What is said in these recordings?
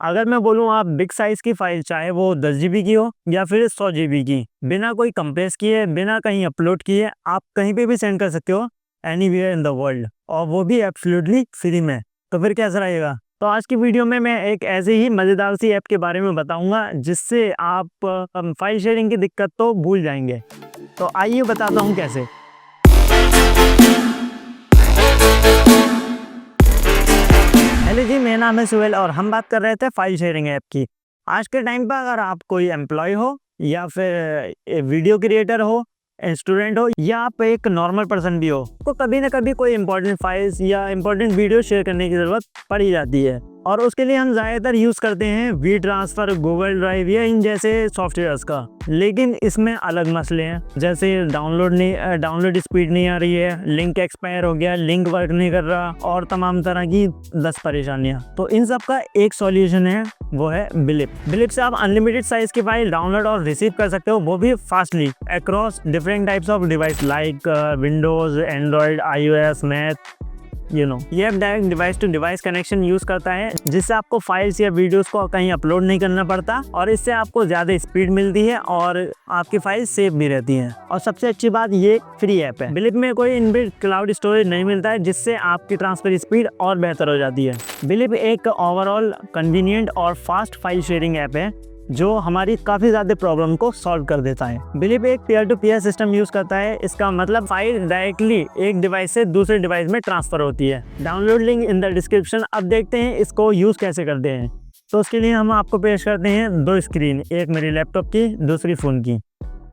अगर मैं बोलूँ आप बिग साइज़ की फ़ाइल चाहे वो 10 जीबी की हो या फिर 100 जीबी की, बिना कोई कंप्रेस किए, बिना कहीं अपलोड किए आप कहीं पे भी सेंड कर सकते हो एनीवेयर इन द वर्ल्ड, और वो भी एब्सोल्युटली फ्री में। तो फिर कैसा रहेगा? तो आज की वीडियो में मैं एक ऐसे ही मज़ेदार सी ऐप के बारे में बताऊँगा जिससे आप फ़ाइल शेयरिंग की दिक्कत तो भूल जाएँगे। तो आइए बताता हूँ कैसे। हेलो जी, मेरा नाम है सुहेल और हम बात कर रहे थे फाइल शेयरिंग ऐप की। आज के टाइम पर अगर आप कोई एम्प्लॉय हो या फिर वीडियो क्रिएटर हो, स्टूडेंट हो या आप एक नॉर्मल पर्सन भी हो, तो कभी ना कभी कोई इंपॉर्टेंट फाइल्स या इंपॉर्टेंट वीडियो शेयर करने की ज़रूरत पड़ ही जाती है, और उसके लिए हम ज़्यादातर यूज़ करते हैं वी ट्रांसफ़र, गूगल ड्राइव या इन जैसे सॉफ्टवेयर्स का। लेकिन इसमें अलग मसले हैं, जैसे डाउनलोड स्पीड नहीं आ रही है, लिंक एक्सपायर हो गया, लिंक वर्क नहीं कर रहा और तमाम तरह की 10 परेशानियां। तो इन सब का एक सॉल्यूशन है, वो है बिलिप। बिलिप से आप अनलिमिटेड साइज की फाइल डाउनलोड और रिसीव कर सकते हो, वो भी fastly across different types of device like Windows, Android, iOS, Mac, ये app direct device to device connection use करता है, जिससे आपको फाइल्स या वीडियोस को कहीं अपलोड नहीं करना पड़ता, और इससे आपको ज़्यादा स्पीड मिलती है और आपकी फाइल सेफ भी रहती हैं। और सबसे अच्छी बात, ये फ्री ऐप है। बिलिप में कोई इनबिल्ट क्लाउड स्टोरेज नहीं मिलता है, जिससे आपकी ट्रांसफर स्पीड और बेहतर हो जाती है। बिलिप एक ओवरऑल कन्वीनियंट और फास्ट फाइल शेयरिंग ऐप है जो हमारी काफ़ी ज़्यादा प्रॉब्लम को सॉल्व कर देता है। बिलिप एक peer to peer system use करता है। इसका मतलब फाइल डायरेक्टली एक डिवाइस से दूसरे डिवाइस में ट्रांसफ़र होती है। Download link in the description. अब देखते हैं इसको यूज़ कैसे करते हैं। तो उसके लिए हम आपको पेश करते हैं दो स्क्रीन, एक मेरी लैपटॉप की, दूसरी फ़ोन की।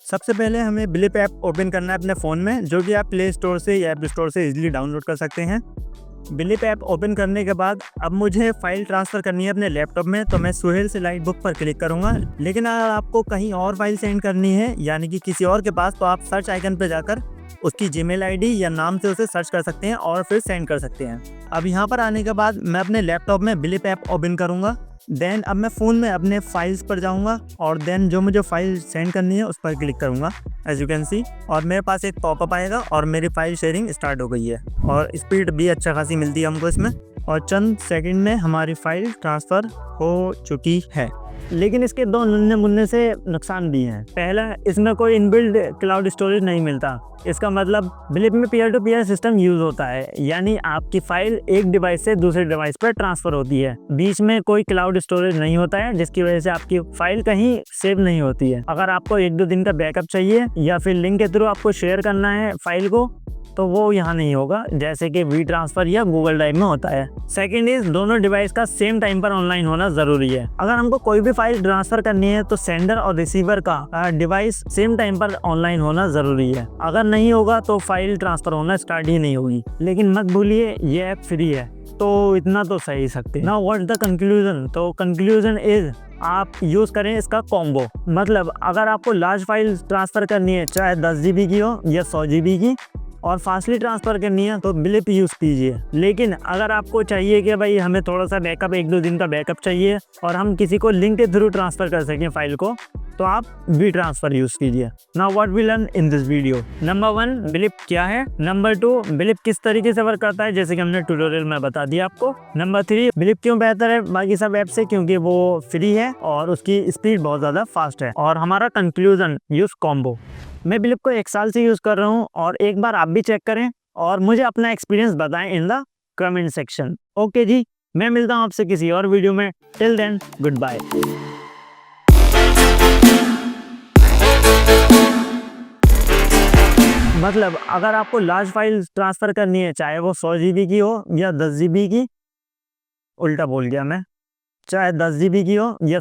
सबसे पहले हमें बिलिप ऐप ओपन करना है अपने फ़ोन में, जो कि आप प्ले स्टोर से या ऐप स्टोर से इजीली डाउनलोड कर सकते हैं। बिलिप ऐप ओपन करने के बाद अब मुझे फाइल ट्रांसफ़र करनी है अपने लैपटॉप में, तो मैं सुहेल से लाइट बुक पर क्लिक करूंगा। लेकिन अगर आपको कहीं और फाइल सेंड करनी है, यानी कि किसी और के पास, तो आप सर्च आइकन पर जाकर उसकी जीमेल आईडी या नाम से उसे सर्च कर सकते हैं और फिर सेंड कर सकते हैं। अब यहाँ पर आने के बाद मैं अपने लैपटॉप में बिलिप ऐप ओपन करूँगा। देन अब मैं फ़ोन में अपने फाइल्स पर जाऊँगा और देन जो मुझे फाइल सेंड करनी है उस पर क्लिक करूँगा, एज यू कैन सी, और मेरे पास एक पॉपअप आएगा और मेरी फाइल शेयरिंग स्टार्ट हो गई है और स्पीड भी अच्छा खासी मिलती है हमको इसमें, और चंद सेकंड में हमारी फाइल ट्रांसफ़र हो चुकी है। लेकिन इसके दो नन्हे मुन्ने से नुकसान भी हैं। पहला, इसमें कोई इनबिल्ट क्लाउड स्टोरेज नहीं मिलता। इसका मतलब बिलिप में peer to peer system use होता है, यानी आपकी फ़ाइल एक डिवाइस से दूसरे डिवाइस पर ट्रांसफ़र होती है। बीच में कोई क्लाउड स्टोरेज नहीं होता है, जिसकी वजह से आपकी फ़ाइल कहीं सेव नहीं होती है। अगर आपको 1-2 दिन का बैकअप चाहिए या फिर लिंक के थ्रू आपको शेयर करना है फ़ाइल को, तो वो यहाँ नहीं होगा, जैसे कि वी ट्रांसफ़र या गूगल ड्राइव में होता है। सेकंड इज, दोनों डिवाइस का सेम टाइम पर ऑनलाइन होना ज़रूरी है। अगर हमको कोई भी फाइल ट्रांसफ़र करनी है तो सेंडर और रिसीवर का डिवाइस सेम टाइम पर ऑनलाइन होना ज़रूरी है। अगर नहीं होगा तो फाइल ट्रांसफ़र होना स्टार्ट ही नहीं होगी। लेकिन मत भूलिए, ये ऐप फ्री है, तो इतना तो सही सकते। Now what the conclusion? तो कंक्लूजन इज, आप यूज़ करें इसका कॉम्बो। मतलब अगर आपको लार्ज फाइल ट्रांसफ़र करनी है, चाहे 10 जीबी की हो या 100 जीबी की, और फास्टली ट्रांसफ़र करनी है, तो बिलिप यूज़ कीजिए। लेकिन अगर आपको चाहिए कि भाई हमें थोड़ा सा बैकअप, 1-2 दिन का बैकअप चाहिए और हम किसी को लिंक के थ्रू ट्रांसफ़र कर सकें फाइल को, तो आप वी ट्रांसफ़र यूज़ कीजिए। Now what we learn in this video? Number 1, Blip क्या है। नंबर 2, बिलिप किस तरीके से वर्क करता है, जैसे कि हमने ट्यूटोरियल में बता दिया आपको। नंबर 3, बिलिप क्यों बेहतर है बाकी सब ऐप से, क्योंकि वो फ्री है और उसकी स्पीड बहुत ज़्यादा फास्ट है। और हमारा कंक्लूजन, यूज़ कॉम्बो। मैं बिलिप को 1 साल से यूज़ कर रहा हूँ और एक बार आप भी चेक करें और मुझे अपना एक्सपीरियंस बताएं in the comment section. Okay जी, मैं मिलता हूँ आपसे किसी और वीडियो में। Till then, good bye. मतलब अगर आपको लार्ज फाइल ट्रांसफ़र करनी है, चाहे वो 100 जीबी की हो या 10 जीबी की, उल्टा बोल गया मैं, चाहे 10 जीबी की हो या